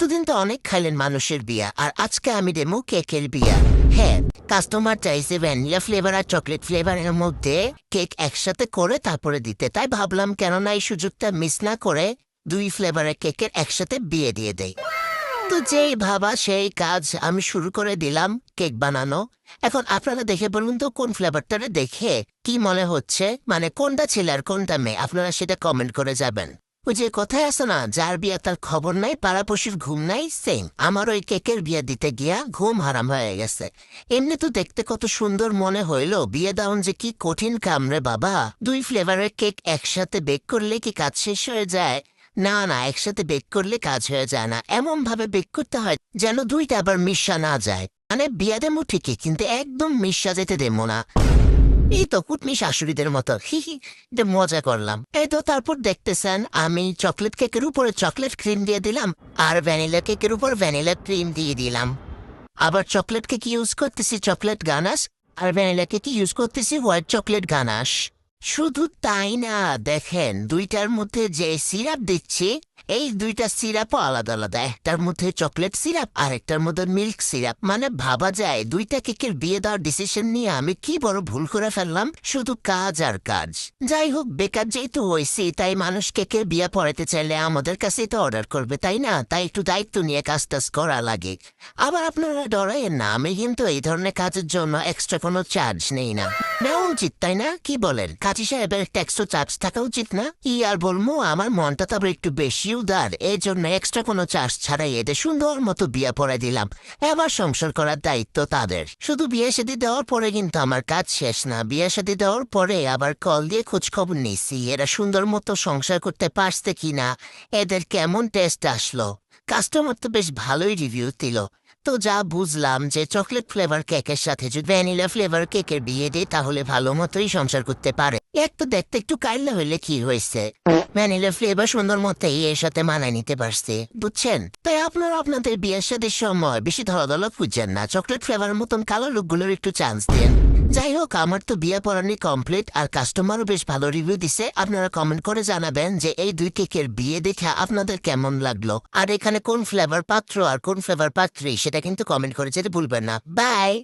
এতদিন তো অনেক খাইলেন মানুষের বিয়া, আর আজকে আমি দেবো কেকের বিয়া। হ্যাঁ, কাস্টমার চাইছে ভ্যানিলা ফ্লেভার আর চকলেট ফ্লেভারের মধ্যে কেক একসাথে করে তারপরে দিতে, তাই ভাবলাম কেননা এই সুযোগটা মিস না করে দুই ফ্লেভারের কেকের একসাথে বিয়ে দিয়ে দেই। তো যেই ভাবা সেই কাজ, আমি শুরু করে দিলাম কেক বানানো। এখন আপনারা দেখে বলুন তো কোন ফ্লেভারটা দেখে কি মনে হচ্ছে, মানে কোনটা ছেলে আর কোনটা মেয়ে, আপনারা সেটা কমেন্ট করে যাবেন। ওই যে কথায় আছে না, যার বিয়া তার খবর নাই, পাড়াপড়শির ঘুম নাই, সেম আমার ওই কেকের বিয়া দিতে গিয়া ঘুম হারাম হয়ে গেছে। এমনি তো দেখতে কত সুন্দর মনে হইলো, বিয়ে দাউন যে কি কঠিন কাম রে বাবা। দুই ফ্লেভারের কেক একসাথে বেক করলে কি কাজ শেষ হয়ে যায়? না না, একসাথে বেক করলে কাজ হয়ে যায় না, এমন ভাবে বেক করতে হয় যেন দুইটা আবার মিশা না যায়। মানে বিয়া দেবো ঠিকই, কিন্তু একদম মিশা যেতে দেবো না। এই তো কুটনি শাশুড়িদের মতো, হি হি, এটা মজা করলাম। এই তো তারপর দেখতেছেন আমি চকলেট কেকের উপরে চকলেট ক্রিম দিয়ে দিলাম, আর ভ্যানিলা কেকের উপর ভ্যানিলা ক্রিম দিয়ে দিলাম। আবার চকলেট কেক ইউজ করতেছি চকলেট গানাশ, আর ভ্যানিলা কেক ইউজ করতেছি হোয়াইট চকলেট গানাশ। শুধু তাই না, দেখেন দুইটার মধ্যে যে সিরাপ দিচ্ছি, এই দুইটা সিরাপও আলাদা আলাদা। একটার মধ্যে চকলেট সিরাপ আর একটার মধ্যে মিল্ক সিরাপ। মানে ভাবা যায় দুইটা কেকের বিয়ে দেওয়ার ডিসিশন নিয়ে আমি কি বড় ভুল করে ফেললাম। শুধু কাজ আর কাজ। যাই হোক, বেকার যেহেতু হয়েছি, তাই মানুষ কেকের বিয়ে পড়াতে চাইলে আমাদের কাছেই তো অর্ডার করবে, তাই না? তাই একটু দায়িত্ব নিয়ে কাজ টাজ করা লাগে। আবার আপনারা ডরাইয়েন না, আমি কিন্তু এই ধরনের কাজের জন্য এক্সট্রা কোনো চার্জ নেই না। নেওয়া উচিত, তাই না? কি বলেন? কাজী সাহেবের একটা এক্সট্রা চার্জ থাকা উচিত না? কি আর বলবো, আমার মনটা তো আবার একটু বেশি উদার, এই জন্য এক্সট্রা কোনো চার্জ ছাড়াই এদের সুন্দর মতো বিয়ে পড়াই দিলাম। এবার সংসার করার দায়িত্ব তাদের। শুধু বিয়ে শাদী দেওয়ার পরে কিন্তু আমার কাজ শেষ না। বিয়ে শাদী দেওয়ার পরে আবার কল দিয়ে খোঁজ খবর নিছি এরা সুন্দর মতো সংসার করতে পারছে কিনা, এদের কেমন টেস্ট আসলো। কাস্টমার তো বেশ ভালোই রিভিউ দিল। তো যা বুঝলাম যে চকলেট ফ্লেভার কেকের সাথে যদি ভ্যানিলা ফ্লেভার কেকের বিয়ে দেয় তাহলে ভালো মতোই সংসার করতে পারে। এক তো দেখতে একটু কাইল্লা হইলে কি হয়েছে, ভ্যানিলা ফ্লেভার সুন্দর মতোই এর সাথে মানায় নিতে পারছে, বুঝছেন? তাই আপনারা আপনাদের বিয়ের সাথে সময় বেশি ধরাধরা খুঁজছেন না, চকলেট ফ্লেভারের মতন কালো লোকগুলোর একটু চান্স দেন। যাই হোক, আমার তো বিয়ে পড়ানি কমপ্লিট, আর কাস্টমারও বেশ ভালো রিভিউ দিছে। আপনারা কমেন্ট করে জানাবেন যে এই দুই কেকের বিয়ে দেখে আপনাদের কেমন লাগলো, আর এখানে কোন ফ্লেভার পাত্র আর কোন ফ্লেভার পাত্রী সেটা কিন্তু কমেন্ট করে যেতে ভুলবেন না। বাই।